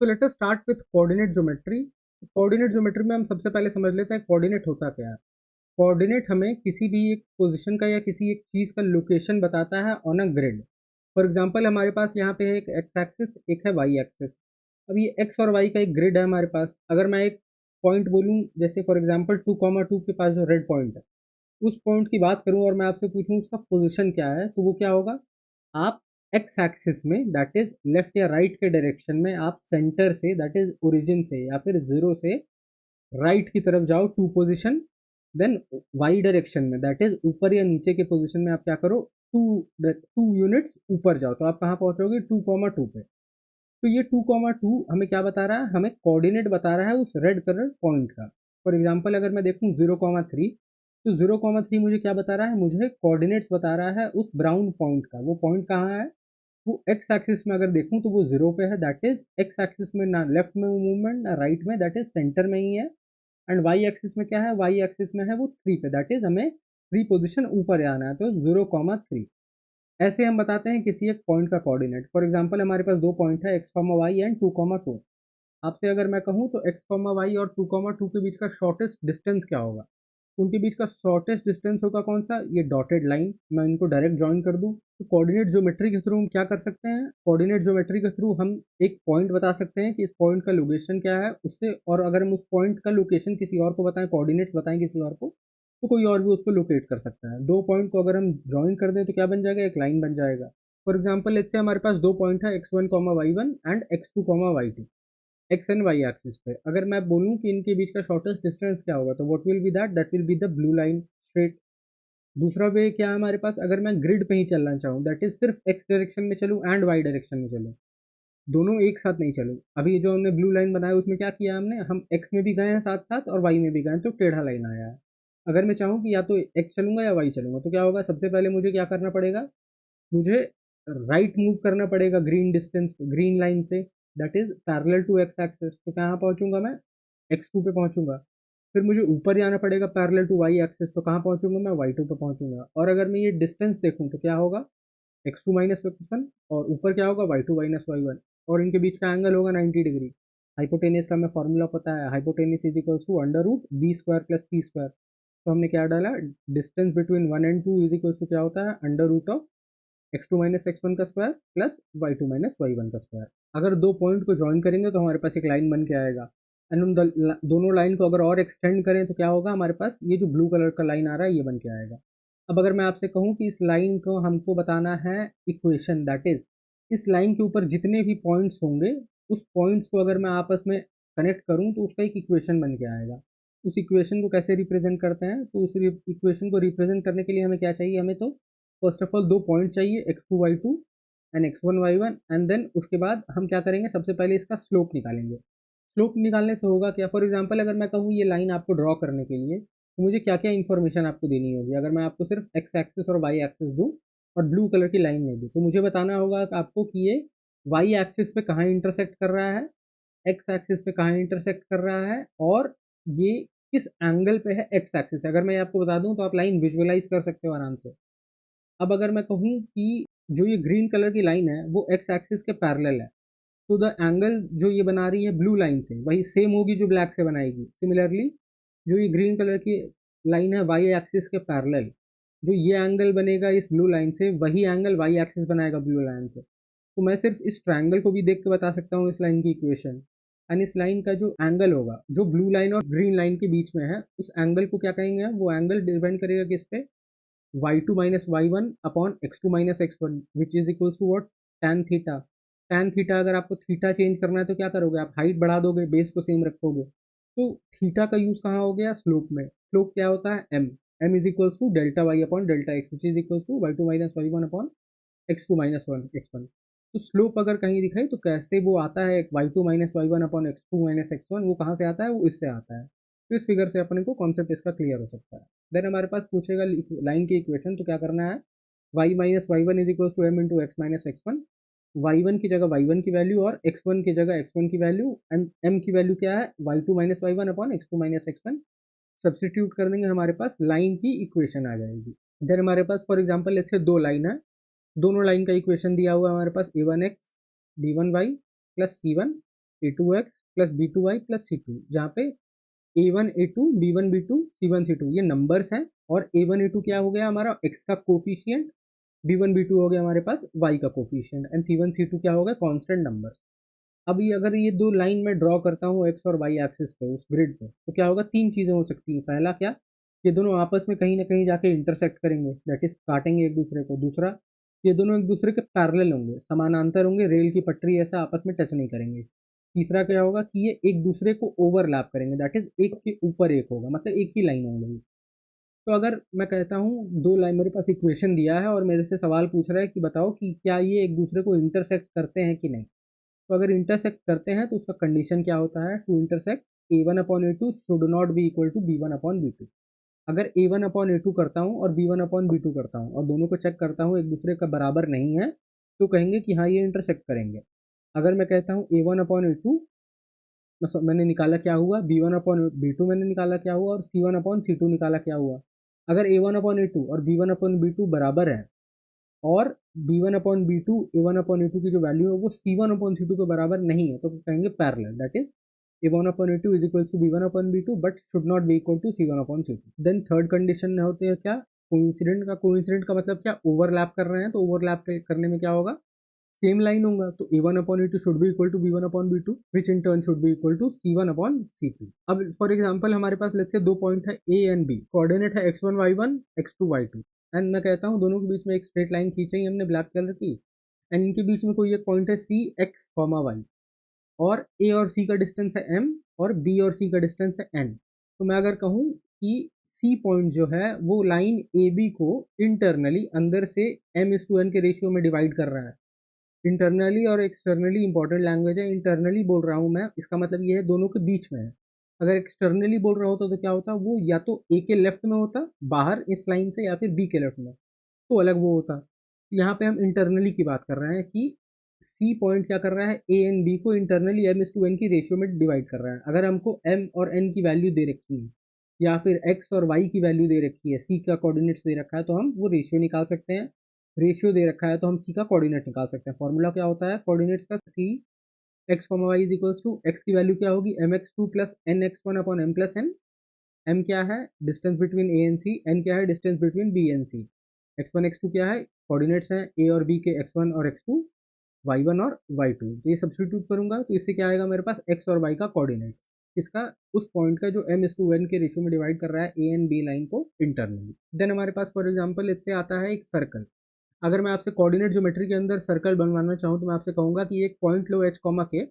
तो let us start with coordinate geometry. Coordinate geometry में हम सबसे पहले समझ लेते हैं कोऑर्डिनेट होता क्या है। कोऑर्डिनेट हमें किसी भी एक पोजीशन का या किसी एक चीज़ का लोकेशन बताता है on a grid. For example हमारे पास यहाँ पे है एक एक्स एक्सिस, एक है वाई एक्सिस। अब ये एक्स और वाई का एक ग्रिड है हमारे पास। अगर मैं एक पॉइंट बोलूँ, जैसे फॉर एग्जांपल 2,2 के पास जो रेड पॉइंट है, उस पॉइंट की बात करूं और मैं आपसे पूछूं उसका पोजीशन क्या है, तो वो क्या होगा। आप एक्स एक्सिस में, दैट इज लेफ्ट या राइट के डायरेक्शन में, आप सेंटर से, दैट इज ओरिजिन से या फिर जीरो से राइट की तरफ जाओ to position. Then Y direction में, दैट इज ऊपर या नीचे के पोजीशन में, आप क्या करो, टू टू यूनिट्स ऊपर जाओ, तो आप कहाँ पहुंचोगे, 2,2 पे। तो ये 2,2 हमें क्या बता रहा है, हमें कोऑर्डिनेट बता रहा है उस रेड कलर पॉइंट का। फॉर एग्जांपल अगर मैं देखूं 0,3, तो 0,3 मुझे क्या बता रहा है, मुझे कोऑर्डिनेट्स बता रहा है उस ब्राउन पॉइंट का। वो पॉइंट कहाँ है, वो एक्स एक्सिस में अगर देखूं तो वो जीरो पे है, दैट इज एक्स एक्सिस में ना लेफ्ट में मूवमेंट ना राइट में, दैट इज सेंटर में ही है। एंड वाई एक्सिस में क्या है, वाई एक्सिस में है वो थ्री पे, दैट इज हमें थ्री पोजिशन ऊपर जाना है, तो 0,3। ऐसे हम बताते हैं किसी एक पॉइंट का कोऑर्डिनेट। फॉर एग्जांपल हमारे पास दो पॉइंट है, एक्स कॉमा वाई एंड 2,2। आपसे अगर मैं कहूँ तो एक्स कॉमा वाई और 2,2 के बीच का शॉर्टेस्ट डिस्टेंस क्या होगा। उनके बीच का शॉर्टेस्ट डिस्टेंस होगा कौन सा, ये डॉटेड लाइन। मैं इनको डायरेक्ट ज्वाइन कर दूं, तो कोऑर्डिनेट ज्योमेट्री के थ्रू हम क्या कर सकते हैं, कोऑर्डिनेट ज्योमेट्री के थ्रू हम एक पॉइंट बता सकते हैं कि इस पॉइंट का लोकेशन क्या है उससे। और अगर हम उस पॉइंट का लोकेशन किसी और को बताएं, कोऑर्डिनेट्स बताएं किसी और को, तो कोई और भी उसको लोकेट कर सकता है। दो पॉइंट को अगर हम ज्वाइन कर दें तो क्या बन जाएगा, एक लाइन बन जाएगा। फॉर एग्जाम्पल लेट्स से हमारे पास दो पॉइंट है, x1, y1 and x2, y2, X and Y axis पे। अगर मैं बोलूँ कि इनके बीच का शॉर्टेस्ट डिस्टेंस क्या होगा, तो what will be that, that will be the blue line straight. दूसरा वे क्या है हमारे पास, अगर मैं ग्रिड पे ही चलना चाहूँ, दैट इज सिर्फ एक्स डायरेक्शन में चलूँ एंड वाई डायरेक्शन में चलूँ, दोनों एक साथ नहीं चलूँ। अभी जो हमने ब्लू लाइन बनाया उसमें क्या किया हमने, हम एक्स में भी गए हैं साथ साथ और वाई में भी गए हैं, तो टेढ़ा लाइन आया है। अगर मैं चाहूँ कि या तो एक्स चलूंगा या वाई चलूंगा, तो क्या होगा, सबसे पहले मुझे क्या करना पड़ेगा, मुझे राइट मूव करना पड़ेगा ग्रीन डिस्टेंस, ग्रीन लाइन पे, that is parallel to X axis. तो कहाँ पहुंचूंगा मैं, x2 पे पहुंचूंगा। फिर मुझे ऊपर जाना पड़ेगा पैरेलल टू वाई एक्सिस, तो कहाँ पहुंचूंगा मैं, y2 पे पहुंचूंगा। और अगर मैं ये डिस्टेंस देखूं तो क्या होगा, x2 माइनस x1, और ऊपर क्या होगा, y2 माइनस y1, और इनके बीच का एंगल होगा 90 डिग्री। हाइपोटेनियस का हमें फॉर्मूला पता है, hypotenuse is equals to under root B square plus T square. तो हमने क्या डाला, distance between 1 and 2 is equals to क्या होता है, under root of x2 minus x1 का square plus y2 minus y1 का स्क्वायर। अगर दो पॉइंट को ज्वाइन करेंगे तो हमारे पास एक लाइन बन के आएगा। एंड उन दोनों लाइन को अगर और एक्सटेंड करें तो क्या होगा, हमारे पास ये जो ब्लू कलर का लाइन आ रहा है ये बन के आएगा। अब अगर मैं आपसे कहूँ कि इस लाइन को हमको बताना है इक्वेशन, दैट इज इस लाइन के ऊपर जितने भी पॉइंट्स होंगे, उस पॉइंट्स को अगर मैं आपस में कनेक्ट करूँ तो उसका एक इक्वेशन बन के आएगा। उस इक्वेशन को कैसे रिप्रेजेंट करते हैं, तो उस इक्वेशन को रिप्रेजेंट करने के लिए हमें क्या चाहिए, हमें तो फर्स्ट ऑफ ऑल दो पॉइंट चाहिए, x2 y2 and x1 y1। And then उसके बाद हम क्या करेंगे, सबसे पहले इसका स्लोप निकालेंगे। स्लोप निकालने से होगा क्या, फॉर एग्जांपल अगर मैं कहूँ ये लाइन आपको ड्रॉ करने के लिए, तो मुझे क्या क्या इन्फॉर्मेशन आपको देनी होगी। अगर मैं आपको सिर्फ एक्स एक्सिस और वाई एक्सिस दूँ और ब्लू कलर की लाइन नहीं दूँ, तो मुझे बताना होगा कि आपको कि ये वाई एक्सिस पे कहाँ इंटरसेक्ट कर रहा है, एक्स एक्सिस पे कहाँ इंटरसेक्ट कर रहा है, और ये किस एंगल पे है एक्स एक्सिस। अगर मैं आपको बता दूं तो आप लाइन विजुअलाइज कर सकते हो आराम से। अब अगर मैं कहूँ कि जो ये ग्रीन कलर की लाइन है वो एक्स एक्सिस के पैरेलल है, तो द एंगल जो ये बना रही है ब्लू लाइन से वही सेम होगी जो ब्लैक से बनाएगी। सिमिलरली जो ये ग्रीन कलर की लाइन है वाई एक्सिस के पैरेलल, जो ये एंगल बनेगा इस ब्लू लाइन से, वही एंगल वाई एक्सिस बनाएगा ब्लू लाइन से। तो मैं सिर्फ इस ट्रायंगल को भी देख के बता सकता हूँ इस लाइन की इक्वेशन। एंड इस लाइन का जो एंगल होगा जो ब्लू लाइन और ग्रीन लाइन के बीच में है, उस एंगल को क्या कहेंगे हम, वो एंगल डिपेंड करेगा किस पे, y2 minus y1 upon x2 minus x1 which is equals to what, tan theta. tan theta अगर आपको थीटा चेंज करना है तो क्या करोगे, आप हाइट बढ़ा दोगे, बेस को सेम रखोगे। तो थीटा का यूज कहाँ हो गया, स्लोप में। स्लोप क्या होता है, m is equals to delta Y upon delta X which is equals to y2 minus y1 upon x2 minus 1 x1। तो स्लोप अगर कहीं दिखाई तो कैसे वो आता है, y2 minus y1 upon x2 minus x1, वो कहाँ से आता है, वो इससे आता है। तो इस फिगर से अपने को कॉन्सेप्ट इसका क्लियर हो सकता है। देन हमारे पास पूछेगा लाइन की इक्वेशन, तो क्या करना है, y minus Y one is equal to m into X minus x1। y1 की जगह y1 की वैल्यू और x1 की जगह x1 की वैल्यू, एंड m की वैल्यू क्या है, y2 minus y1 upon x2 minus x1। Substitute कर देंगे, हमारे पास लाइन की इक्वेशन आ जाएगी। देन हमारे पास फॉर एग्जाम्पल लेट्स से दो लाइन है, दोनों लाइन का इक्वेशन दिया हुआ है हमारे पास, a1x b1y plus c1 a2x plus b2y plus c2, जहाँ पे a1 a2 b1 b2 c1 c2 ये नंबर्स हैं, और a1 a2 क्या हो गया हमारा x का कोफिशियंट, b1 b2 हो गया हमारे पास y का कोफिशियंट, एंड c1 c2 क्या हो गया कांस्टेंट नंबर। अब ये अगर ये दो लाइन में ड्रॉ करता हूँ एक्स और वाई एक्सिस पे उस ग्रिड पे, तो क्या होगा, तीन चीज़ें हो सकती हैं। पहला क्या, ये दोनों आपस में कहीं ना कहीं जाके इंटरसेक्ट करेंगे, दैट इज काटेंगे एक दूसरे को। दूसरा, ये दोनों एक दूसरे के पैरेलल होंगे, समानांतर होंगे, रेल की पटरी ऐसा आपस में टच नहीं करेंगे। तीसरा क्या होगा कि ये एक दूसरे को ओवरलैप करेंगे, दैट इज एक के ऊपर एक होगा, मतलब एक ही लाइन होंगी। तो अगर मैं कहता हूँ दो लाइन, मेरे पास इक्वेशन दिया है और मेरे से सवाल पूछ रहा है कि बताओ कि क्या ये एक दूसरे को इंटरसेक्ट करते हैं कि नहीं, तो अगर इंटरसेक्ट करते हैं तो उसका कंडीशन क्या होता है, to intersect a1/a2 should not be equal to b1/b2। अगर a1/a2 करता हूँ और b1/b2 करता हूँ और दोनों को चेक करता हूँ एक दूसरे का बराबर नहीं है, तो कहेंगे कि हाँ ये इंटरसेक्ट करेंगे। अगर मैं कहता हूँ a1/a2, मैंने निकाला क्या हुआ, b1/b2 मैंने निकाला क्या हुआ, और c1/c2 निकाला क्या हुआ। अगर a1/a2 और b1/b2 बराबर है, और b1/b2 a1/a2 की जो वैल्यू है वो c1/c2 के बराबर नहीं है, तो कहेंगे parallel, that is a1/a2 is equal to b1/b2 but should not be equal to c1/c2। Then third condition होते हैं क्या, कोइंसिडेंट का मतलब क्या, ओवरलैप कर रहे हैं, तो ओवरलैप करने में क्या होगा, सेम लाइन होगा, तो a1/a2 should be equal to b1/b2 which in turn should be equal to c1/c2। अब फॉर एग्जांपल हमारे पास लेट्स से दो पॉइंट है a एंड b, कोऑर्डिनेट है x1 y1 x2 y2, and मैं कहता हूँ दोनों के बीच में एक स्ट्रेट लाइन खींची हमने ब्लैक कलर की, एंड इनके बीच में कोई एक पॉइंट है c x, y, और a और c का डिस्टेंस है m, और b और c का डिस्टेंस है n। तो मैं अगर कहूँ कि c पॉइंट जो है वो लाइन ए बी को इंटरनली अंदर से m/n के रेशियो में डिवाइड कर रहा है। इंटरनली और एक्सटर्नली इंपॉर्टेंट लैंग्वेज है, इंटरनली बोल रहा हूँ मैं, इसका मतलब ये है दोनों के बीच में है। अगर एक्सटर्नली बोल रहा होता तो क्या होता, वो या तो ए के लेफ्ट में होता बाहर इस लाइन से, या फिर बी के लेफ्ट में, तो अलग वो होता। यहाँ पे हम इंटरनली की बात कर रहे हैं कि सी पॉइंट क्या कर रहा है, ए एंड बी को इंटरनली m/n की रेशियो में डिवाइड कर रहा है। अगर हमको m और n की वैल्यू दे रखी है, या फिर x और y की वैल्यू दे रखी है, c का कोऑर्डिनेट्स दे रखा है, तो हम वो रेशियो निकाल सकते हैं। रेशियो दे रखा है तो हम c का कोऑर्डिनेट निकाल सकते हैं। फॉर्मूला क्या होता है कोऑर्डिनेट्स का, c x, y is equals to x की वैल्यू क्या होगी, mx2 plus nx1 upon m plus n। m क्या है, distance between a and c, n क्या है, distance between b and c। x1 x2 क्या है, कोऑर्डिनेट्स हैं a और b के, x1 और x2, y1 और y2। तो ये सब्स्टिट्यूट करूंगा तो इससे क्या आएगा मेरे पास, x और y का कोऑर्डिनेट, इसका उस पॉइंट का जो m/n के रेशियो में डिवाइड कर रहा है a एंड b लाइन को इंटरनली। देन हमारे पास फॉर एग्जांपल इससे आता है एक सर्कल। अगर मैं आपसे कोऑर्डिनेट ज्योमेट्री के अंदर सर्कल बनवाना चाहूँ तो मैं आपसे कहूंगा कि एक पॉइंट लो h, के,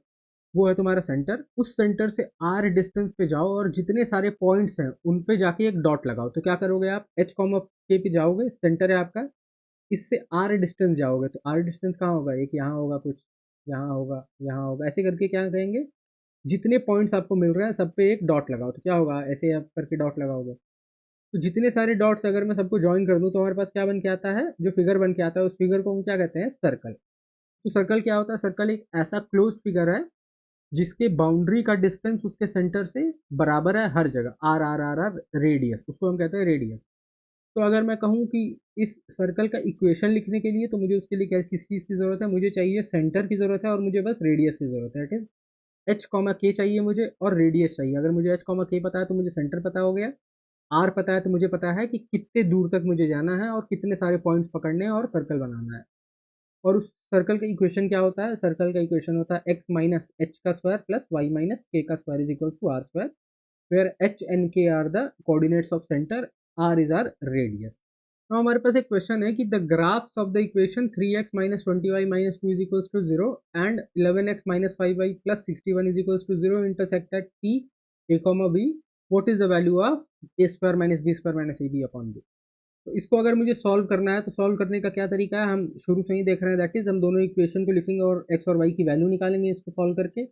वो है तुम्हारा सेंटर, उस सेंटर से r डिस्टेंस पे जाओ और जितने सारे पॉइंट्स हैं उन पे जाके एक डॉट लगाओ। तो क्या करोगे आप, h, k पे जाओगे, सेंटर है आपका, इससे r डिस्टेंस जाओगे, तो r डिस्टेंस कहाँ होगा, एक यहाँ होगा, कुछ यहाँ होगा, यहाँ होगा, ऐसे करके क्या कहेंगे, जितने पॉइंट्स आपको मिल रहे हैं सब पे एक डॉट लगाओ। तो क्या होगा, ऐसे आप करके डॉट लगाओगे, तो जितने सारे डॉट्स अगर मैं सबको ज्वाइन कर दूं तो हमारे पास क्या बन के आता है, जो फिगर बन के आता है उस फिगर को हम क्या कहते हैं, सर्कल। तो सर्कल क्या होता है, सर्कल एक ऐसा क्लोज फिगर है जिसके बाउंड्री का डिस्टेंस उसके सेंटर से बराबर है हर जगह, R R R R radius, उसको हम कहते हैं रेडियस। तो अगर मैं कहूँ कि इस सर्कल का इक्वेशन लिखने के लिए, तो मुझे उसके लिए क्या, किस चीज़ की ज़रूरत है, मुझे चाहिए सेंटर की ज़रूरत है, और मुझे बस रेडियस की ज़रूरत है, ठीक है। एच कॉमा के चाहिए मुझे, और रेडियस चाहिए। अगर मुझे एच कॉमा के पता है तो मुझे सेंटर पता हो गया, आर पता है तो मुझे पता है कि कितने दूर तक मुझे जाना है और कितने सारे पॉइंट्स पकड़ने हैं और सर्कल बनाना है। और उस सर्कल का इक्वेशन क्या होता है, सर्कल का इक्वेशन होता है x माइनस एच का square plus y minus K का square is equals to R square, where h and k are the coordinates of centre, r is our radius. तो हमारे पास एक क्वेश्चन है कि the graphs of the equation 3x minus 20y minus 2 is equals to 0 and 11x minus 5y plus 61 is equals to 0 intersect at t a comma b, what is the value of a square minus b square minus ab upon b। तो इसको अगर मुझे solve करना है तो solve करने का क्या तरीका है, हम शुरू से ही देख रहे हैं, दैट इज हम दोनों इक्वेशन को लिखेंगे और एक्स और वाई की वैल्यू निकालेंगे इसको सॉल्व करके।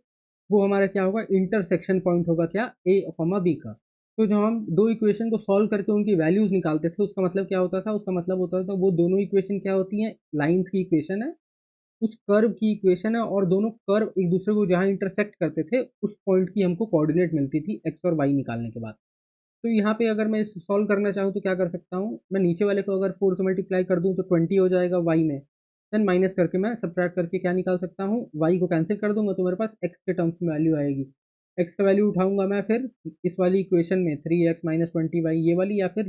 वो हमारा क्या होगा, इंटरसेक्शन पॉइंट होगा क्या, ए कॉमा बी का। तो जब हम दो इक्वेशन को सॉल्व करके उनकी वैल्यूज निकालते थे, उसका मतलब क्या होता था, उसका मतलब होता था वो दोनों इक्वेशन क्या होती हैं, लाइन्स की इक्वेशन है, उस कर्व की इक्वेशन है, और दोनों कर्व एक दूसरे को जहाँ इंटरसेक्ट करते थे उस पॉइंट की हमको कोऑर्डिनेट मिलती थी एक्स और वाई निकालने के बाद। तो यहाँ पे अगर मैं सॉल्व करना चाहूँ तो क्या कर सकता हूँ, मैं नीचे वाले को अगर 4 से मल्टीप्लाई कर दूँ तो 20 हो जाएगा वाई में, देन माइनस करके मैं सब्ट्रैक्ट करके क्या निकाल सकता हूँ, y को कैंसिल कर दूंगा तो मेरे पास x के टर्म्स में वैल्यू आएगी। x का वैल्यू उठाऊंगा मैं फिर इस वाली इक्वेशन में 3x माइनस 20y ये वाली, या फिर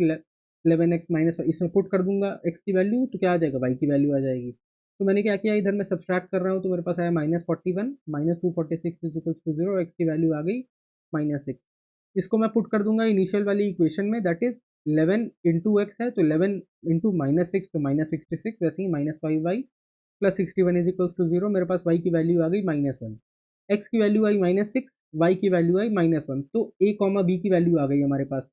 11x माइनस, इसमें पुट कर दूंगा x की वैल्यू तो क्या आ जाएगा, y की वैल्यू आ जाएगी। तो मैंने क्या किया, इधर मैं सब्ट्रैक्ट कर रहा हूँ तो मेरे पास आया -41 minus 246 is equals to 0, X की वैल्यू आ गई -6। इसको मैं पुट कर दूंगा इनिशियल वाली इक्वेशन में, दैट इज 11 इंटू एक्स है तो 11 इंटू -6 तो -66, वैसे ही -5y plus 61 is equals to 0, मेरे पास y की वैल्यू आ गई -1, x की वैल्यू आई -6, y की वैल्यू आई -1, तो a कॉमा b की वैल्यू आ गई हमारे पास।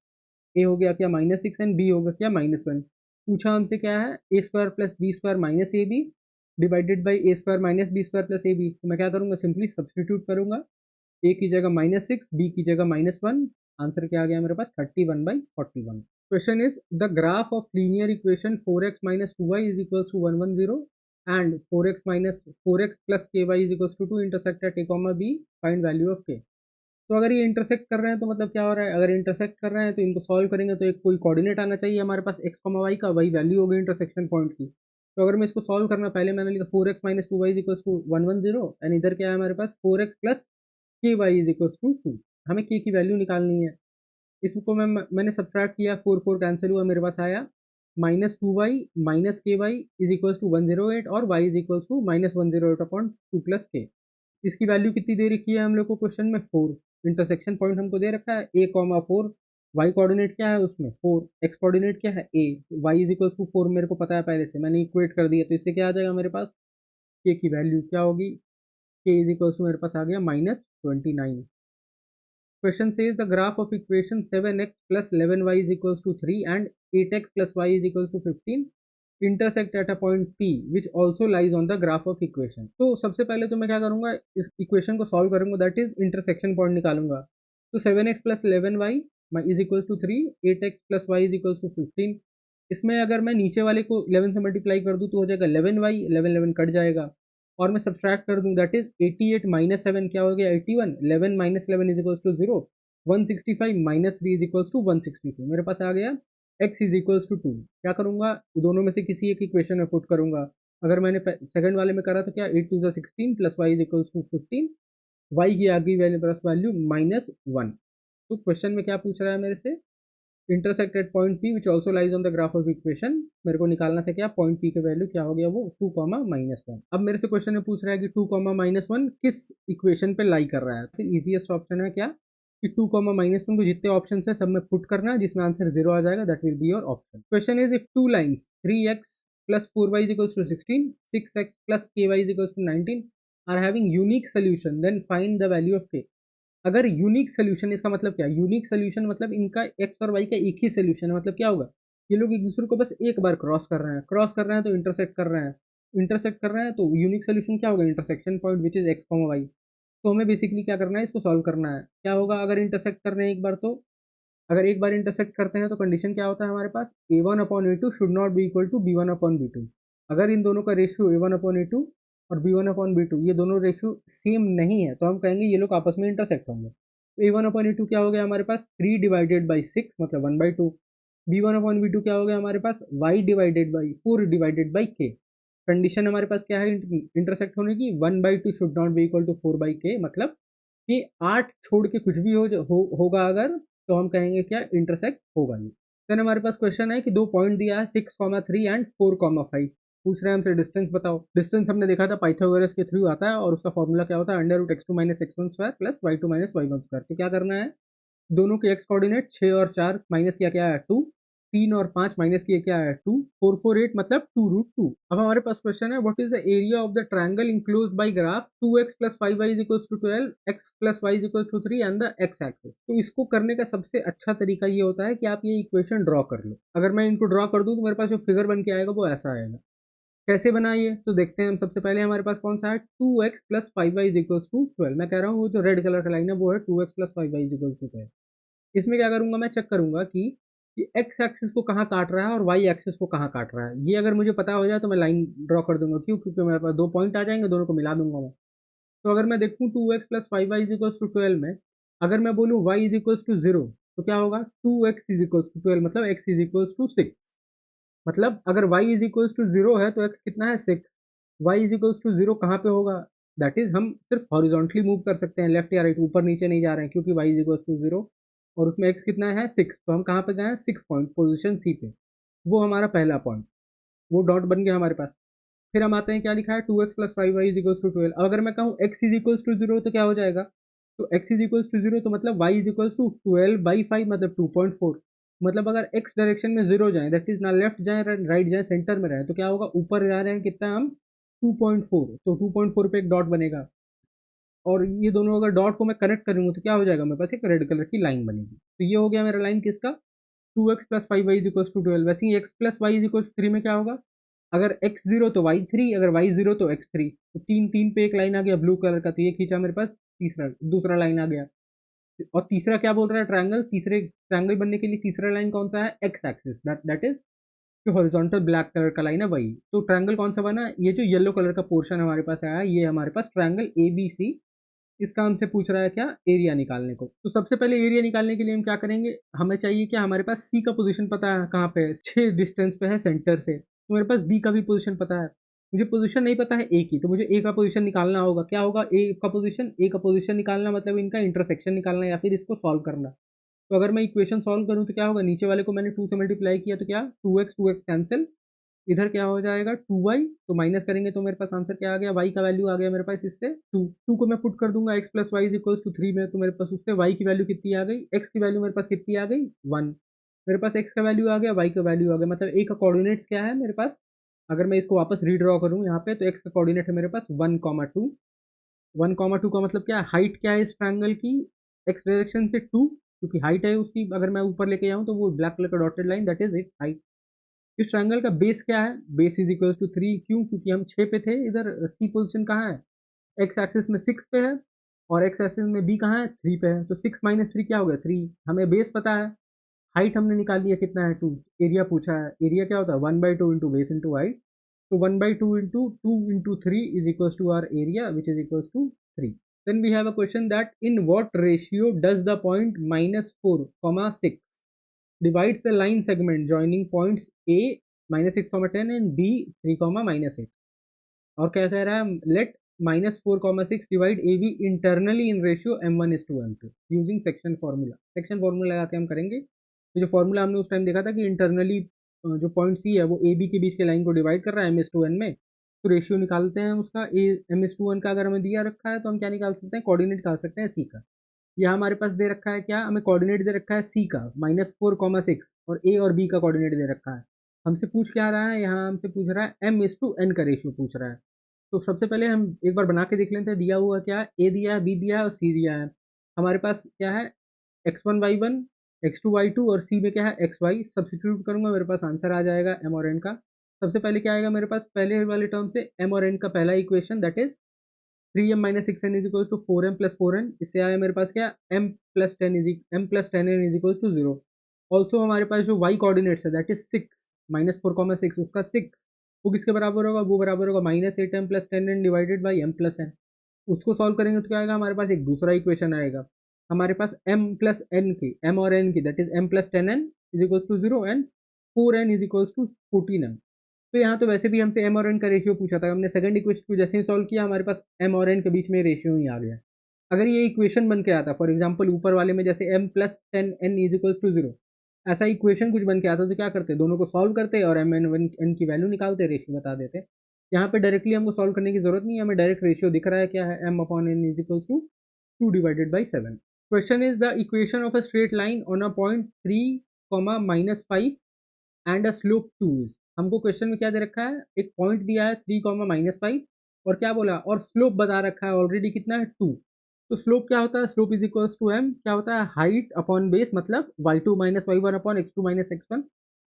a हो गया क्या -6 एंड b होगा क्या -1। पूछा हमसे क्या है, a square plus B square minus A B divided by A square minus B square plus A B, तो मैं क्या करूँगा, सिंपली सब्सटीट्यूट करूँगा, ए की जगह -6, बी की जगह -1, आंसर क्या आ गया मेरे पास 31/41। Question is the graph of linear equation 4x minus 2y is equals to 110 and 4x plus ky is equals to 2 intersect at a comma b, find value of k। तो अगर ये इंटरसेक्ट कर रहे हैं तो मतलब क्या हो रहा है, अगर इंटरसेक्ट कर रहे हैं तो इनको सॉल्व करेंगे तो एक कोई कोऑर्डिनेट आना चाहिए हमारे पास x कॉमा y का, वही वैल्यू होगी इंटरसेक्शन पॉइंट की। तो अगर मैं इसको सॉल्व करना, पहले मैंने लिखा 4x minus 2y is equals to 110 and इधर क्या है हमारे पास 4x plus ky is equals to 2, हमें k की वैल्यू निकालनी है। इसको मैंने सब्ट्रैक्ट किया, 4 कैंसिल हुआ, मेरे पास आया -2y माइनस के वाई इज इक्वल्स टू 108 और y is equals to -108/2 plus K. इसकी वैल्यू कितनी दे रखी है हम लोग को क्वेश्चन में, 4। इंटरसेक्शन पॉइंट हमको दे रखा है a कॉमा 4, y कोऑर्डिनेट क्या है उसमें 4, x कोऑर्डिनेट क्या है a, y is equals to 4 मेरे को पता है पहले से, मैंने इक्वेट कर दिया, तो इससे क्या आ जाएगा मेरे पास, k की वैल्यू क्या होगी, k इज इक्वल्स टू मेरे पास आ गया -29। Question says the graph of equation 7x plus 11y is equals to 3 and 8x plus y is equals to 15 intersect at a point P which also lies on the graph of equation। तो सबसे पहले तो मैं क्या करूँगा, इस equation को solve करूँगा, दैट इज इंटरसेक्शन पॉइंट निकालूंगा। तो 7x plus 11y is equals to 3, 8x plus Y is equals to 15। इसमें अगर मैं नीचे वाले को 11 से मल्टीप्लाई कर दूँ तो हो जाएगा 11y, 11 कट जाएगा, और मैं सब्ट्रैक्ट कर दूं, दैट इज 88 माइनस 7 क्या हो गया 81, 11 minus 11 is equals to 0, 165 minus 3 is equals to 162, मेरे पास आ गया x इज इक्वल्स टू 2। क्या करूंगा, दोनों में से किसी एक इक्वेशन में पुट करूंगा। अगर मैंने सेकंड वाले में करा तो क्या 8 two 16 plus Y is equals to 15, Y की आ गई वैल्यू -1। तो क्वेश्चन में क्या पूछ रहा है मेरे से, intersect at point P which also lies on the graph of equation, मेरे को निकालना था क्या पॉइंट पी का वैल्यू क्या हो गया, वो 2, -1। अब मेरे से क्वेश्चन में पूछ रहा है कि 2, -1 किस इक्वेशन पे लाई कर रहा है, फिर इजीएस्ट ऑप्शन है क्या कि 2, -1 को जितने ऑप्शन है सब में पुट करना है, जिसमें आंसर 0 आ जाएगा, that will be your option. Question is if two lines 3x plus 4y is equals to 16, 6x plus ky is equals to 19 are having unique solution then find the value of k। अगर unique solution, इसका मतलब क्या, unique solution मतलब इनका x और Y का एक ही solution है, मतलब क्या होगा, ये लोग एक दूसरे को बस एक बार क्रॉस कर रहे हैं, तो इंटरसेक्ट कर रहे हैं, तो यूनिक सोल्यूशन क्या होगा, intersection point which is X comma Y. तो हमें बेसिकली क्या करना है, इसको सॉल्व करना है। क्या होगा अगर इंटरसेक्ट कर रहे हैं एक बार, तो अगर एक बार इंटरसेक्ट करते हैं तो कंडीशन क्या होता है हमारे पास, a1/a2 should not be equal to b1/b2। अगर इन दोनों का रेशियो a1/a2 और b1/b2 ये दोनों रेशियो सेम नहीं है तो हम कहेंगे ये लोग आपस में इंटरसेक्ट होंगे। तो a1/a2 क्या हो गया हमारे पास 3 डिवाइडेड बाई 6 मतलब 1/2, b1/b2 क्या हो गया हमारे पास y divided by 4 divided by k। Condition हमारे पास क्या है इंटरसेक्ट होने की, 1/2 should not be equal to 4/k, मतलब कि 8 छोड़ के कुछ भी होगा अगर, तो हम कहेंगे क्या इंटरसेक्ट होगा नहीं। देन हमारे पास क्वेश्चन है कि दो पॉइंट दिया है 6,3 एंड 4,5, पूछ रहे हैं हमसे डिस्टेंस बताओ। डिस्टेंस हमने देखा था पाइथागोरस के थ्रू आता है और उसका फॉर्मूला क्या होता है, √x2 minus x1 square plus y2 minus y1 square. तो क्या करना है, दोनों के x कोऑर्डिनेट 6 और 4 माइनस किया क्या है 2, 3 और 5 माइनस किया क्या है 2, 4 4 8 मतलब 2√2। अब हमारे पास क्वेश्चन है what is the area of the triangle enclosed by graph 2x plus 5y is equals to 12, x plus y is equals to 3 and the x axis. तो इसको करने का सबसे अच्छा तरीका ये होता है कि आप ये इक्वेशन ड्रॉ कर लो। अगर मैं इनको ड्रॉ कर दूं तो मेरे पास जो फिगर बन के आएगा वो ऐसा आएगा। कैसे बनाइए तो देखते हैं हम। सबसे पहले हमारे पास कौन सा है 2x plus 5y is equals to 12, मैं कह रहा हूँ वो जो रेड कलर का लाइन है वो है 2x plus 5y is equals to 12। इसमें क्या करूंगा, मैं चेक करूंगा कि एक्स एक्सिस को कहाँ काट रहा है और वाई एक्सिस को कहाँ काट रहा है। ये अगर मुझे पता हो जाए तो मैं लाइन ड्रॉ कर दूंगा, क्यों, क्योंकि मेरे पास दो पॉइंट आ जाएंगे, दोनों को मिला दूंगा मैं। तो अगर मैं देखूँ 2x plus 5y is equals to 12 में अगर मैं बोलूँ y इज इक्वल्स टू 0 तो क्या होगा 2x इज इक्वल्स टू 12 मतलब x इज इक्वल्स टू 6। मतलब अगर y इज इक्वल्स टू 0 है तो x कितना है 6, Y is equals to zero कहाँ पे होगा, दैट इज हम सिर्फ हॉरिजॉन्टली मूव कर सकते हैं, लेफ्ट या राइट, ऊपर नीचे नहीं जा रहे हैं, क्योंकि Y is equals to zero और उसमें एक्स कितना है 6, तो हम कहाँ पे गए हैं 6 पॉइंट, पोजिशन सी पे, वो हमारा पहला पॉइंट, वो डॉट बन गया हमारे पास। फिर हम आते हैं, क्या लिखा है 2x plus five Y is equals to 12। अगर मैं कहूँ x is equals to zero तो क्या हो जाएगा, तो x is equals to zero तो मतलब y इज इक्वल्स टू 12/5 मतलब 2.4। मतलब अगर x डायरेक्शन में जीरो जाए, दैट इज ना लेफ्ट जाए राइट जाए सेंटर में रहे, तो क्या होगा, ऊपर जा रहे हैं कितना हम 2.4, तो 2.4 पे एक डॉट बनेगा, और ये दोनों अगर डॉट को मैं कनेक्ट करूंगा तो क्या हो जाएगा, मेरे पास एक रेड कलर की लाइन बनेगी। तो ये हो गया मेरा लाइन किसका, 2x plus five Y is equals to 12। वैसे ही x plus Y is equals to 3 में क्या होगा, अगर x जीरो तो y 3, अगर y जीरो तो x 3, तो तीन तीन पे एक लाइन आ गया ब्लू कलर का, तो ये खींचा मेरे पास तीसरा, दूसरा लाइन आ गया। और तीसरा क्या बोल रहा है, ट्रायंगल, तीसरे ट्रायंगल बनने के लिए तीसरा लाइन कौन सा है, एक्स एक्सिस, दैट इज जो हॉरिजॉन्टल ब्लैक कलर का लाइन है वही। तो ट्रायंगल कौन सा बना, ये जो येलो कलर का पोर्शन हमारे पास आया, ये हमारे पास ट्रायंगल ए बी सी, इसका हमसे पूछ रहा है क्या, एरिया निकालने को। तो सबसे पहले एरिया निकालने के लिए हम क्या करेंगे, हमें चाहिए क्या, हमारे पास सी का पोजीशन पता है कहाँ पे है, 6 डिस्टेंस पे है सेंटर से, तो मेरे पास बी का भी पोजीशन पता है, मुझे पोजीशन नहीं पता है ए की, तो मुझे ए का पोजीशन निकालना होगा। क्या होगा, ए का पोजीशन निकालना मतलब इनका इंटरसेक्शन निकालना या फिर इसको सॉल्व करना। तो अगर मैं इक्वेशन सॉल्व करूँ तो क्या होगा, नीचे वाले को मैंने 2 से मल्टीप्लाई किया तो क्या, 2x कैंसिल, इधर क्या हो जाएगा 2y, तो माइनस करेंगे तो मेरे पास आंसर क्या आ गया, y का वैल्यू आ गया मेरे पास इससे 2, 2 को मैं पुट कर दूंगा x plus Y is equals to 3 में, तो मेरे पास उससे y की वैल्यू कितनी आ गई, x की वैल्यू मेरे पास कितनी आ गई 1, मेरे पास x का वैल्यू आ गया, y का वैल्यू आ गया, मतलब a का कोऑर्डिनेट्स क्या है मेरे पास, अगर मैं इसको वापस रीड्रॉ करूँ यहाँ पे, तो x का कोऑर्डिनेट है मेरे पास 1,2, 1,2 का मतलब क्या है, हाइट क्या है इस ट्रायंगल की, x डायरेक्शन से 2, क्योंकि हाइट है उसकी, अगर मैं ऊपर लेके जाऊँ तो वो ब्लैक कलर का dotted line, that is it's height. इस ट्रायंगल का बेस क्या है, बेस इज इक्वल टू 3, क्यों, क्योंकि हम 6 पे थे, इधर सी पोजिशन कहाँ है, एक्स एक्सिस में 6 पे है, और एक्स एक्सिस में बी कहाँ है 3 पे है, तो 6 माइनस 3 क्या हो गया 3, हमें बेस पता है, हाइट हमने निकाल लिया कितना है 2, एरिया पूछा है, एरिया क्या होता है 1/2 इंटू बेस इंटू हाइट, तो 1/2 into 2 into 3 is equal to our area which is equal to 3। Then we have a question that in what ratio does the point -4,6 divides the line segment joining points A -6,10 and B 3,-8। और क्या कह रहा है, let -4,6 divide AB internally in ratio m1:m2 using section formula। Section formula लगा के हम करेंगे, तो जो फॉर्मूला हमने उस टाइम देखा था कि इंटरनली जो पॉइंट सी है वो ए बी के बीच के लाइन को डिवाइड कर रहा है m/n में, तो रेशियो निकालते हैं उसका, ए m/n का अगर हमें दिया रखा है तो हम क्या निकाल सकते हैं, कोऑर्डिनेट निकाल सकते हैं सी का। यह हमारे पास दे रखा है क्या, हमें कोऑर्डिनेट दे रखा है सी का -4,6, और ए और बी का कोऑर्डिनेट दे रखा है। हमसे पूछ क्या रहा है, यहाँ हमसे पूछ रहा है m/n का रेशियो पूछ रहा है। तो सबसे पहले हम एक बार बना के देख लेते हैं, दिया हुआ क्या है, ए दिया है, बी दिया है और सी दिया है। हमारे पास क्या है, x1 y1, x2 y2, और सी में क्या है xy, सब्सिट्यूट करूंगा मेरे पास आंसर आ जाएगा m और n का। सबसे पहले क्या आएगा मेरे पास, पहले वाले टर्म से m और n का पहला equation, that is 3m-6n is equal to 4m+4n, इससे आया मेरे पास क्या, m+10n is equal to 0। Also हमारे पास जो y कोऑर्डिनेट्स है दैट इज 6, -4,6, उसका 6 वो किसके बराबर होगा, वो बराबर होगा -8m+10n डिवाइडेड बाई m+n। उसको सॉल्व करेंगे तो क्या आएगा, हमारे पास एक दूसरा इक्वेशन आएगा, हमारे पास m और n की, that is m+10n is equal to 0 and 4n is equal to 14n। तो यहाँ तो वैसे भी हमसे m और n का रेशियो पूछा था, हमने सेकंड इक्वेशन को जैसे ही सॉल्व किया हमारे पास m और n के बीच में रेशियो ही आ गया। अगर ये इक्वेशन बन के आता, फॉर एग्जांपल ऊपर वाले में जैसे m+10n इज इक्वल टू 0, ऐसा इक्वेशन कुछ बन के आता तो क्या करते, दोनों को सॉल्व करते और m n की वैल्यू निकालते, रेशियो बता देते। यहाँ पे डायरेक्टली हमको सॉल्व करने की जरूरत नहीं है, हमें डायरेक्ट रेशियो दिख रहा है क्या है, m/n is equal to 2/7। Question is the equation of a straight line on a point 3, -5 and a slope 2 is. हमको क्वेश्चन में क्या दे रखा है, एक पॉइंट दिया है 3, -5, और क्या बोला, और स्लोप बता रखा है ऑलरेडी कितना है 2। तो स्लोप क्या होता है, slope is equals to m, क्या होता है, हाइट अपॉन बेस, मतलब y2 - y1 upon x2 - x1,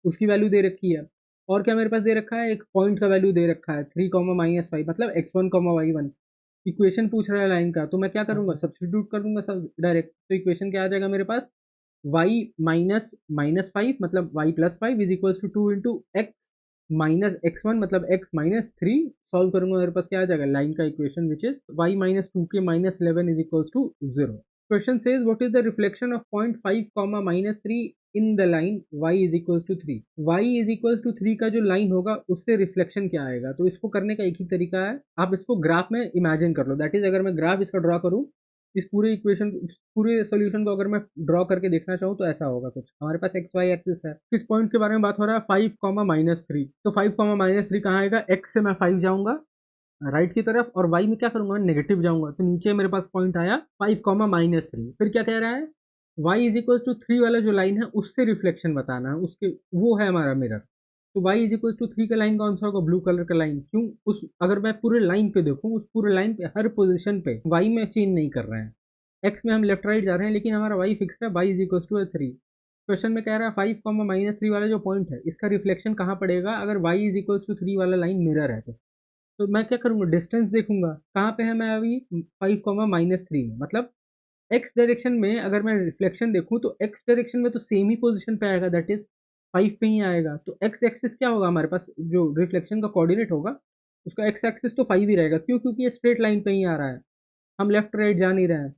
उसकी वैल्यू दे रखी है। और क्या मेरे पास दे रखा है, एक पॉइंट का वैल्यू दे रखा है 3, -5, मतलब x1, y1। इक्वेशन पूछ रहा है लाइन का, तो मैं क्या करूंगा, सब्सटीट्यूट कर दूंगा सब डायरेक्ट, तो इक्वेशन क्या आ जाएगा मेरे पास, y -5 मतलब y+5 is equals to 2 into X -x1 मतलब x-3, सॉल्व करूंगा मेरे पास क्या आ जाएगा, लाइन का इक्वेशन विच इज y -2 के -11 is equals to 0। Question says what is the reflection of point 5 comma -3 in the line y is equal to 3। y is equal to 3 का जो लाइन होगा उससे रिफ्लेक्शन क्या आएगा। तो इसको करने का एक ही तरीका है, आप इसको ग्राफ में इमेजिन कर लो। दैट इज अगर मैं ग्राफ इसका ड्रॉ करूँ, इस पूरे इक्वेशन पूरे सोल्यूशन को अगर मैं ड्रॉ करके देखना चाहूँ तो ऐसा होगा कुछ। हमारे पास एक्स वाई एक्सिस है, किस पॉइंट के बारे में बात हो रहा है, 5 कॉमा -3। तो 5 कॉमा -3 कहाँ आएगा, एक्स से मैं 5 जाऊंगा राइट की तरफ और y में क्या करूंगा, नेगेटिव जाऊंगा। तो नीचे मेरे पास पॉइंट आया 5 कॉमा -3। फिर क्या कह रहा है, y इज इक्वल टू 3 वाला जो लाइन है उससे रिफ्लेक्शन बताना है, उसके वो है हमारा मिरर। तो y इज इक्वल टू 3 का लाइन कौन सा होगा, ब्लू कलर का लाइन। क्यों, उस अगर मैं पूरे लाइन पे देखूँ, उस पूरे लाइन पे हर पोजिशन पे y में चेंज नहीं कर रहे हैं। x में हम लेफ्ट राइट जा रहे हैं लेकिन हमारा y फिक्स है, y is equal to 3। Question में कह रहा है 5 कॉमा -3 वाला जो पॉइंट है इसका रिफ्लेक्शन कहाँ पड़ेगा अगर y इज इक्वल टू 3 वाला लाइन मिरर है। तो मैं क्या करूंगा, डिस्टेंस देखूंगा कहाँ पे है, मैं अभी 5 कॉमा -3 में, मतलब एक्स डायरेक्शन में अगर मैं रिफ्लेक्शन देखूं तो एक्स डायरेक्शन में तो सेम ही पोजीशन पे आएगा, दैट इज 5 पे ही आएगा। तो एक्स एक्सिस क्या होगा हमारे पास, जो रिफ्लेक्शन का कोऑर्डिनेट होगा उसका एक्स एक्सिस तो 5 ही रहेगा। क्यों, क्योंकि ये स्ट्रेट लाइन पे ही आ रहा है, हम लेफ्ट राइट जा नहीं रहे हैं।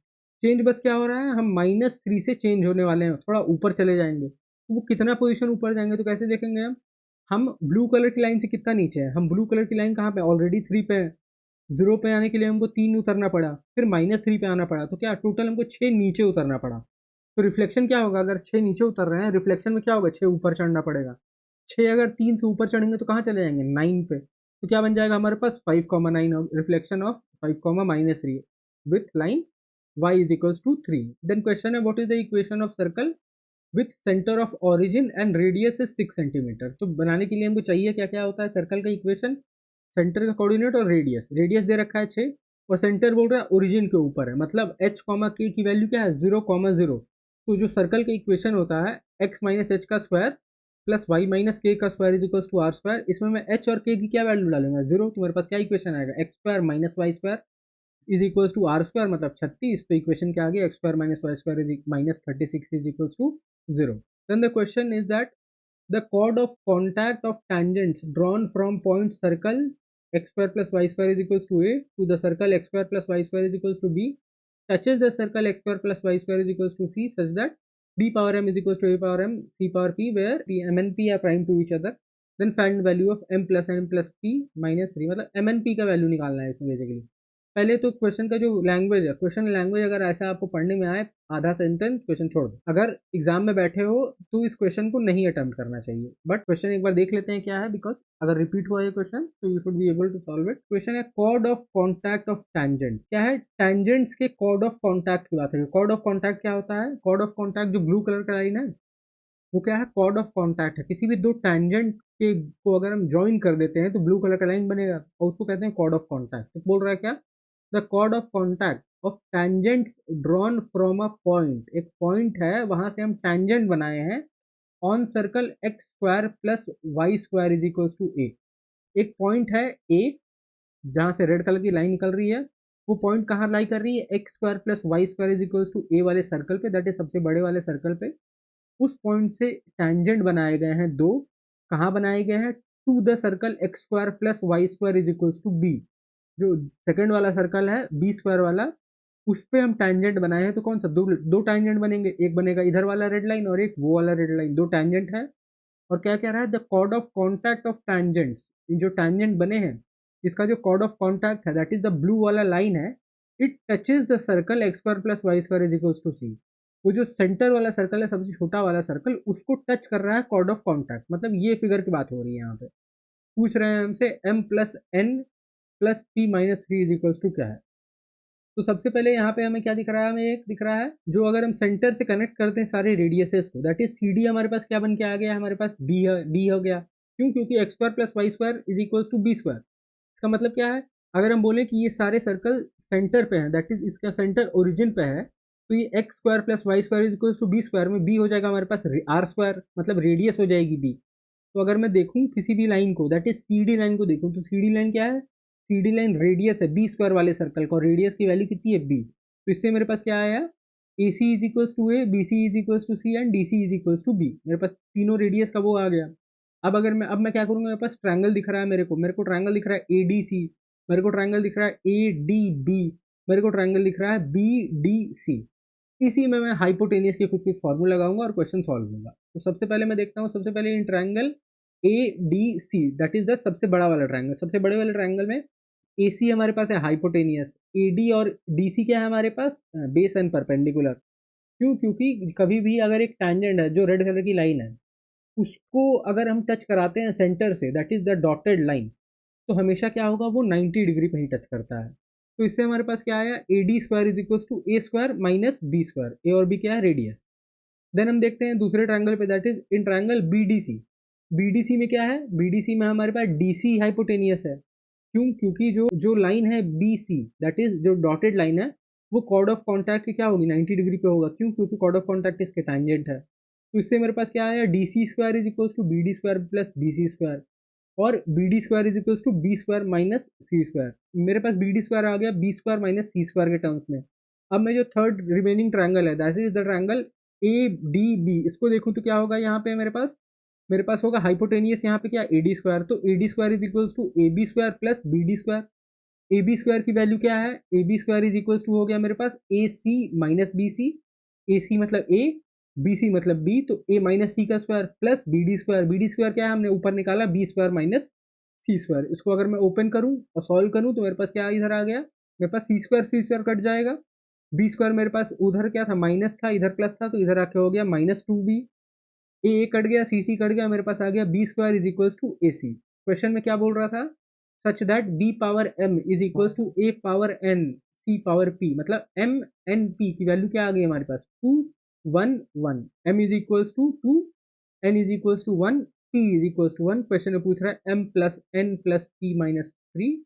चेंज बस क्या हो रहा है, हम -3 से चेंज होने वाले हैं, थोड़ा ऊपर चले जाएंगे। तो वो कितना पोजीशन ऊपर जाएंगे तो कैसे देखेंगे हम ब्लू कलर की लाइन से कितना नीचे है, हम ब्लू कलर की लाइन कहाँ पे, ऑलरेडी 3 पे है। 0 पे आने के लिए हमको 3 उतरना पड़ा, फिर -3 पे आना पड़ा, तो क्या टोटल हमको 6 नीचे उतरना पड़ा। तो रिफ्लेक्शन क्या होगा, अगर 6 नीचे उतर रहे हैं, रिफ्लेक्शन में क्या होगा, 6 ऊपर चढ़ना पड़ेगा। 6 अगर 3 से ऊपर चढ़ेंगे तो कहाँ चले जाएंगे, 9 पे। तो क्या बन जाएगा हमारे पास 5,9 reflection of 5,-3 with line y is equals to 3। Then question है what is the equation of circle with centre of origin and radius is 6 centimetre. तो बनाने के लिए हमको चाहिए क्या क्या होता है सर्कल का इक्वेशन, सेंटर का कोऑर्डिनेट और रेडियस। रेडियस दे रखा है 6 और सेंटर बोल रहा है ओरिजिन के ऊपर है, मतलब h कॉमा k की वैल्यू क्या है, 0,0। तो जो सर्कल का इक्वेशन होता है x माइनस एच का square plus Y minus K का square is equal to R square, इसमें मैं h और k की क्या वैल्यू डालूंगा, 0। तो मेरे पास क्या इक्वेशन आएगा, X square minus Y square is equal to R square, मतलब 36। तो इक्वेशन क्या आ गया, X square minus Y square is minus 36 is equal to 0। Then the question is that the chord of contact of tangents drawn from point circle x square plus y square is equals to a to the circle x square plus y square is equals to b touches the circle x square plus y square is equals to c such that b power m is equals to a power m c power p where p m and p are prime to each other। then find value of m plus n plus p minus 3, मतलब m n p का value निकालना है इसमें basically. पहले तो question का जो language है, क्वेश्चन लैंग्वेज अगर ऐसा आपको पढ़ने में आए, आधा सेंटेंस क्वेश्चन छोड़ दो। अगर एग्जाम में बैठे हो तो इस क्वेश्चन को नहीं अटेम्प्ट करना चाहिए, बट क्वेश्चन एक बार देख लेते हैं क्या है, बिकॉज अगर रिपीट हुआ ये क्वेश्चन तो you should be able to solve it. Question है chord of contact of tangent, क्या है, टैंजेंट्स के कॉर्ड ऑफ कॉन्टैक्ट की बात है। कॉर्ड ऑफ कॉन्टैक्ट क्या होता है, कॉर्ड ऑफ कॉन्टैक्ट जो ब्लू कलर का लाइन है वो क्या है, कॉर्ड ऑफ कॉन्टैक्ट है। किसी भी दो टैंजेंट के को अगर हम ज्वाइन कर देते हैं तो ब्लू कलर का लाइन बनेगा और उसको कहते हैं कॉर्ड ऑफ कॉन्टैक्ट। तो बोल रहा है क्या, the chord of contact of tangents drawn from a point, एक पॉइंट है वहां से हम टैंजेंट बनाए हैं on circle X square plus Y square is equal to A. एक पॉइंट है ए जहां से रेड कलर की लाइन निकल रही है, वो पॉइंट कहाँ लाई कर रही है, X square plus Y square is equal to A वाले सर्कल पे, दैट इज सबसे बड़े वाले सर्कल पे। उस पॉइंट से टैंजेंट बनाए गए हैं दो, कहाँ बनाए गए हैं, to the circle X square plus Y square is equal to B. जो सेकंड वाला सर्कल है बी स्क्वायर वाला, उस पे हम टैंजेंट बनाए हैं। तो कौन सा, दो दो टैंजेंट बनेंगे, एक बनेगा इधर वाला रेड लाइन और एक वो वाला रेड लाइन, दो टैंजेंट है। और क्या कह रहा है, the chord of contact of tangents, जो टैंजेंट बने हैं इसका जो कॉर्ड ऑफ कॉन्टैक्ट है दैट इज द ब्लू वाला लाइन है, it touches the circle X square plus Y square is equal to C. वो जो सेंटर वाला सर्कल है, सबसे छोटा वाला सर्कल, उसको टच कर रहा है कॉर्ड ऑफ कॉन्टैक्ट, मतलब ये फिगर की बात हो रही है यहाँ पे। पूछ रहे हैं हमसे m plus N plus P minus 3 is equal to क्या है। तो सबसे पहले यहाँ पे हमें क्या दिख रहा है, हमें एक दिख रहा है जो अगर हम सेंटर से कनेक्ट करते हैं सारे रेडियसेस को, दैट इज सी डी, हमारे पास क्या बन के आ गया, हमारे पास बी डी हो गया। क्यों, क्योंकि X square plus Y square is equal to B square. इसका मतलब क्या है, अगर हम बोले कि ये सारे सर्कल सेंटर पे हैं, दैट इज इसका सेंटर ओरिजिन पे है, तो ये x square plus Y square is equal to B square में बी हो जाएगा हमारे पास आर स्क्वायर, मतलब रेडियस हो जाएगी बी। तो अगर मैं देखूँ किसी भी लाइन को, that is c d line को देखूँ, तो सी डी लाइन क्या है, सी डी लाइन रेडियस है बी स्क्वायर वाले सर्कल का, और रेडियस की वैल्यू कितनी है बी। तो इससे मेरे पास क्या आया, A C is equals to A, B C is equals to C and D C is equals to B. मेरे पास तीनों रेडियस का वो आ गया। अब मैं क्या करूँगा, मेरे पास ट्रायंगल दिख रहा है, मेरे को ट्रायंगल दिख रहा है ए डी सी, मेरे को ट्रायंगल दिख रहा है ए डी बी, मेरे को ट्रायंगल दिख रहा है बी डी सी। इसी में मैं हाइपोटेनियस के कुछ कुछ फॉर्मूला लगाऊंगा और क्वेश्चन सॉल्व होगा। तो सबसे पहले मैं देखता हूँ, सबसे पहले in triangle A d c, that is the सबसे बड़ा वाला ट्रायंगल। सबसे बड़े वाले ट्रायंगल में ए सी हमारे पास है हाइपोटेनियस, ए डी और डी सी क्या है हमारे पास, बेस एंड परपेंडिकुलर। क्यों? क्योंकि कभी भी अगर एक टैंजेंट है, जो रेड कलर की लाइन है, उसको अगर हम टच कराते हैं सेंटर से, that is the dotted line, तो हमेशा क्या होगा, वो 90 डिग्री पे ही टच करता है। तो इससे हमारे पास क्या आया, A D square is equal to A square minus B square. A और बी क्या है, रेडियस। देन हम देखते हैं दूसरे ट्रायंगल पे, that is in triangle b d c. B d c में क्या है, बी डी सी में हमारे पास डी सी हाइपोटेनियस है। क्यों? क्योंकि जो जो लाइन है बी सी, दैट इज जो डॉटेड लाइन है, वो कॉर्ड ऑफ कॉन्टैक्ट क्या होगी, 90 डिग्री पे होगा। क्यों? क्योंकि कॉर्ड ऑफ कॉन्टैक्ट इसके टैंजेंट है। तो इससे मेरे पास क्या आया, D C square is equal to B D square plus B C square, और B D square is equal to B square minus C square. मेरे पास बी डी स्क्वायर आ गया बी स्क्वायर माइनस सी स्क्वायर के terms में। अब मैं जो थर्ड रिमेनिंग ट्रायंगल है, that is the triangle A D B, इसको देखूं तो क्या होगा, यहाँ पे मेरे पास होगा हाइपोटेनियस, यहाँ पे क्या, ए डी स्क्वायर। तो A D square is equal to A B square plus B D square. A B square की वैल्यू क्या है, A B square is equal to हो गया मेरे पास ए सी माइनस बी सी। ए सी मतलब ए, बी सी मतलब बी, तो ए माइनस सी का square plus B D square. B D square क्या है, हमने ऊपर निकाला बी स्क्वायर माइनस सी स्क्वायर। इसको अगर मैं ओपन करूं और सॉल्व करूं तो मेरे पास क्या इधर आ गया, मेरे पास सी स्क्वायर कट जाएगा। बी स्क्वायर मेरे पास उधर क्या था, माइनस था, इधर प्लस था, तो इधर आके हो गया minus two B. A cut गया, सी कट गया, मेरे पास आ गया B square is equal to A C. Question में क्या बोल रहा था, such that B power M is equal to A power N C power P, मतलब एम एन पी की वैल्यू क्या आ गई हमारे पास, 2 1 1। M is equal to 2, N is equal to 1, P is equal to 1। Question में पूछ रहा है m plus N plus P minus 3।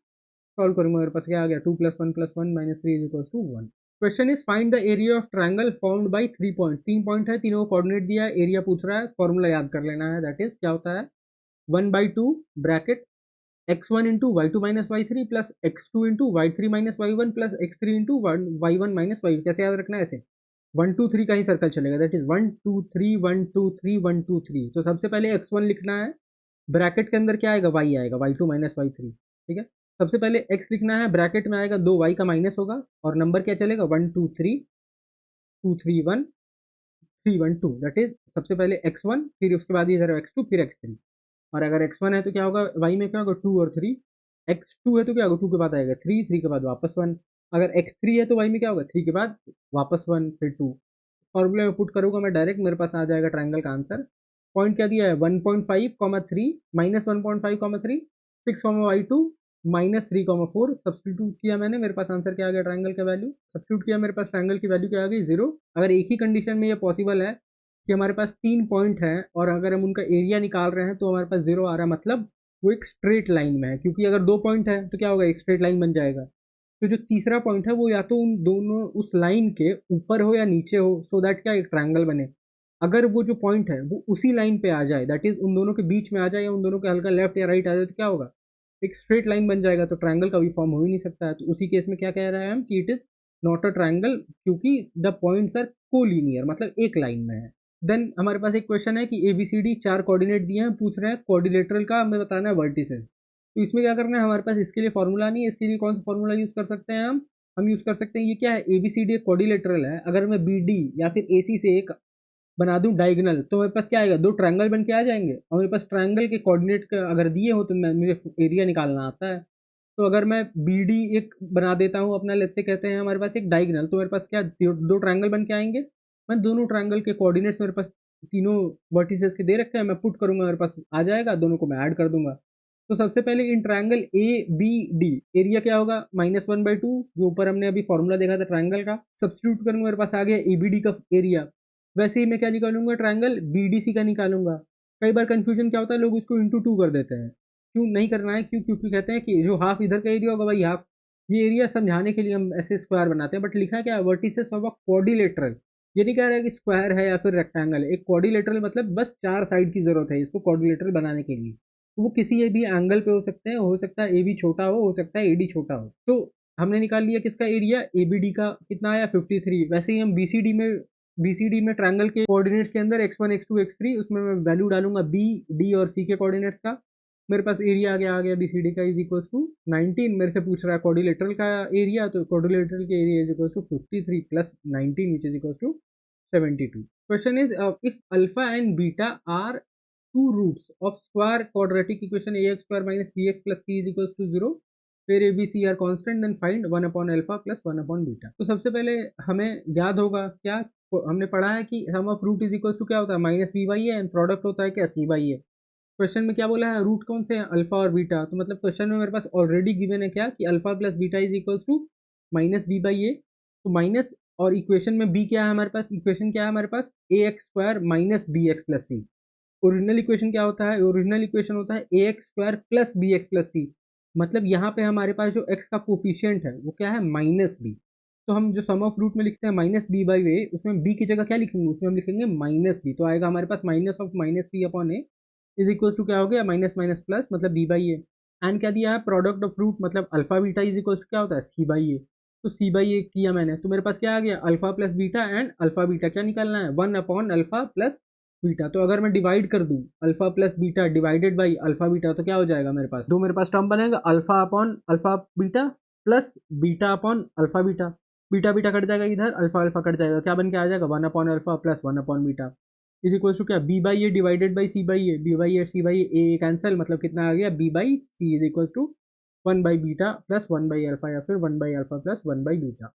Solve करूंगा, मेरे पास क्या आ गया, 2 + 1 + 1 - 3 is equal to 1। Question is find the area of triangle formed by 3 point. 3 point है, तीनों को कोऑर्डिनेट दिया है, एरिया पूछ रहा है, फॉर्मूला याद कर लेना है। दैट इज क्या होता है, 1/2 bracket x1 into y two minus y three plus x2 into y three minus Y one plus x3 into y one minus y. कैसे याद रखना है, ऐसे 1 2 3 का ही सर्कल चलेगा। That is 1 2 3 1 2 3 1 2 3। तो सबसे पहले x1 लिखना है, ब्रैकेट के अंदर क्या आएगा, y आएगा, y2 माइनस वाई थ्री। ठीक है, सबसे पहले x लिखना है, ब्रैकेट में आएगा 2y का माइनस होगा, और नंबर क्या चलेगा, 1 2 3 2 3 1 2। दैट इज सबसे पहले x1, फिर उसके बाद इधर x2, फिर x3। और अगर x1 है तो क्या होगा, y में क्या होगा 2 और 3। x2 है तो क्या होगा, 2 के बाद आएगा 3, 3 के बाद वापस 1। अगर x3 है तो y में क्या होगा, 3 के बाद वापस 1 फिर 2। फॉर्मूले में पुट करूंगा मैं डायरेक्ट, मेरे पास आ जाएगा ट्रायंगल का आंसर। पॉइंट क्या दिया है, 1.5 3 माइनस 1.5 3 6 y2 -3 4। सब्सटीट्यूट किया मैंने, मेरे पास आंसर क्या आ गया, ट्रायंगल का वैल्यू सब्सटीट्यूट किया, मेरे पास ट्रायंगल की वैल्यू क्या आ गई, 0। अगर एक ही कंडीशन में ये पॉसिबल है कि हमारे पास 3 पॉइंट हैं और अगर हम उनका एरिया निकाल रहे हैं तो हमारे पास 0 आ रहा है, मतलब वो एक स्ट्रेट लाइन में है। क्योंकि अगर 2 पॉइंट है तो क्या होगा, एक स्ट्रेट लाइन बन जाएगा। तो जो तीसरा पॉइंट है वो या तो उन दोनों उस लाइन के ऊपर हो या नीचे हो, सो दैट क्या एक ट्रायंगल बने। अगर वो जो पॉइंट है वो उसी लाइन पे आ जाए, दैट इज उन दोनों के बीच में आ जाए या उन दोनों के हल्का लेफ्ट या राइट आ जाए, तो क्या होगा, एक स्ट्रेट लाइन बन जाएगा। तो ट्रायंगल का भी फॉर्म हो ही नहीं सकता है। तो उसी केस में क्या कह रहे हैं हम कि it is not a triangle, क्योंकि द पॉइंट्स आर कोलिनियर, मतलब एक लाइन में है। देन हमारे पास एक क्वेश्चन है कि ABCD 4 कोऑर्डिनेट दिए हैं, पूछ रहे हैं कोऑर्डिनेटरल का हमें बताना है वर्टिसेस। तो इसमें क्या करना है, हमारे पास इसके लिए फॉर्मूला नहीं है। इसके लिए कौन सा फॉर्मूला यूज कर सकते हैं हम यूज कर सकते हैं, ये क्या है, ABCD एक कोऑर्डिनेटरल है। अगर मैं BD या फिर AC से एक बना दूं डायगोनल, तो मेरे पास क्या आएगा, 2 ट्रायंगल बन के आ जाएंगे। और मेरे पास ट्रायंगल के कोऑर्डिनेट अगर दिए हो तो मुझे एरिया निकालना आता है। तो अगर मैं BD एक बना देता हूँ अपना, लेट्स से कहते हैं हमारे पास एक डायगोनल, तो मेरे पास क्या 2 ट्रायंगल बन के आएंगे। मैं दोनों ट्रायंगल के कोऑर्डिनेट्स मेरे पास तीनों वर्टिसेस के दे रखे हैं, मैं पुट करूंगा, मेरे पास आ जाएगा, दोनों को मैं ऐड कर दूंगा। तो सबसे पहले इन ट्रायंगल ABD एरिया क्या होगा, -1/2, जो ऊपर हमने अभी फॉर्मूला देखा था ट्रायंगल का, सब्सटीट्यूट करूंगा, मेरे पास आ गया ABD का एरिया। वैसे ही मैं क्या निकालूंगा, ट्रायंगल BDC का निकालूंगा। कई बार कंफ्यूजन क्या होता है, लोग इसको इंटू 2 कर देते हैं। क्यों नहीं करना है, क्यों, क्योंकि कहते हैं कि जो हाफ इधर का एरिया होगा वही हाफ, ये एरिया समझाने के लिए हम ऐसे स्क्वायर बनाते हैं। बट लिखा क्या है, वर्टिसेस ऑफ अ क्वाड्रिलेटरल। ये नहीं कह रहा है कि स्क्वायर है या फिर रेक्टेंगल है, एक क्वाड्रिलेटरल मतलब बस 4 साइड की जरूरत है इसको क्वाड्रिलेटरल बनाने के लिए। तो वो किसी भी एंगल पे हो सकते हैं, हो सकता है AB छोटा हो सकता है AD छोटा हो। तो हमने निकाल लिया किसका एरिया, ABD का कितना आया 53। वैसे ही हम BCD में ट्रायंगल के कोऑर्डिनेट्स के अंदर x1 x2 x3, उसमें मैं वैल्यू डालूंगा B D और C के कोऑर्डिनेट्स का। मेरे पास एरिया आ गया BCD का इज इक्वल्स टू 19। मेरे से पूछ रहा है क्वाड्रिलेटरल का एरिया, तो क्वाड्रिलेटरल के area is equals to 53 plus 19 which is equals to 72। Question is if alpha and beta are two roots of square quadratic equation ax square minus bx plus c is equals to 0 फिर a B c are constant then find 1 upon alpha plus 1 upon beta. तो सबसे पहले हमें याद होगा क्या, हमने पढ़ा है कि sum of root is equals to क्या होता है minus B by A and product होता है क्या सी बाई ए। क्वेश्चन में क्या बोला है, रूट कौन से हैं, अल्फा और बीटा। तो मतलब क्वेश्चन में मेरे पास ऑलरेडी गिवन है क्या कि alpha plus beta is equals to minus B by A. तो माइनस, और इक्वेशन में बी क्या है हमारे पास, इक्वेशन क्या है हमारे पास A X square minus B X plus C. Original equation क्या होता है, ओरिजिनल इक्वेशन होता है A X square plus B X plus C. मतलब यहाँ पे हमारे पास जो एक्स का कोफिशियंट है वो क्या है माइनस बी। तो हम जो सम ऑफ रूट में लिखते हैं माइनस बी बाई ए, उसमें बी की जगह क्या लिखेंगे, उसमें हम लिखेंगे माइनस बी। तो आएगा हमारे पास minus of minus B upon A is equals to क्या हो गया माइनस माइनस प्लस मतलब बी बाई ए। एंड क्या दिया है, प्रोडक्ट ऑफ रूट मतलब alpha beta is equals to क्या होता है सी बाई ए। तो सी बाई ए किया मैंने, तो मेरे पास क्या आ गया alpha plus beta and alpha beta क्या निकालना है 1 अपॉन अल्फा प्लस बीटा। तो अगर मैं डिवाइड कर दूं alpha plus beta divided by alpha beta तो क्या हो जाएगा मेरे पास, दो मेरे पास टर्म बनेगा alpha upon alpha beta plus beta upon alpha beta. Beta beta cut जाएगा इधर, अल्फा अल्फा कट जाएगा, क्या बन के आ जाएगा 1 upon alpha plus 1 upon beta is equal to क्या B by A divided by C by A. B by A C by A cancel, मतलब कितना आ गया B by C is equal to 1 by beta plus 1 by alpha या फिर 1 by alpha plus 1 by beta.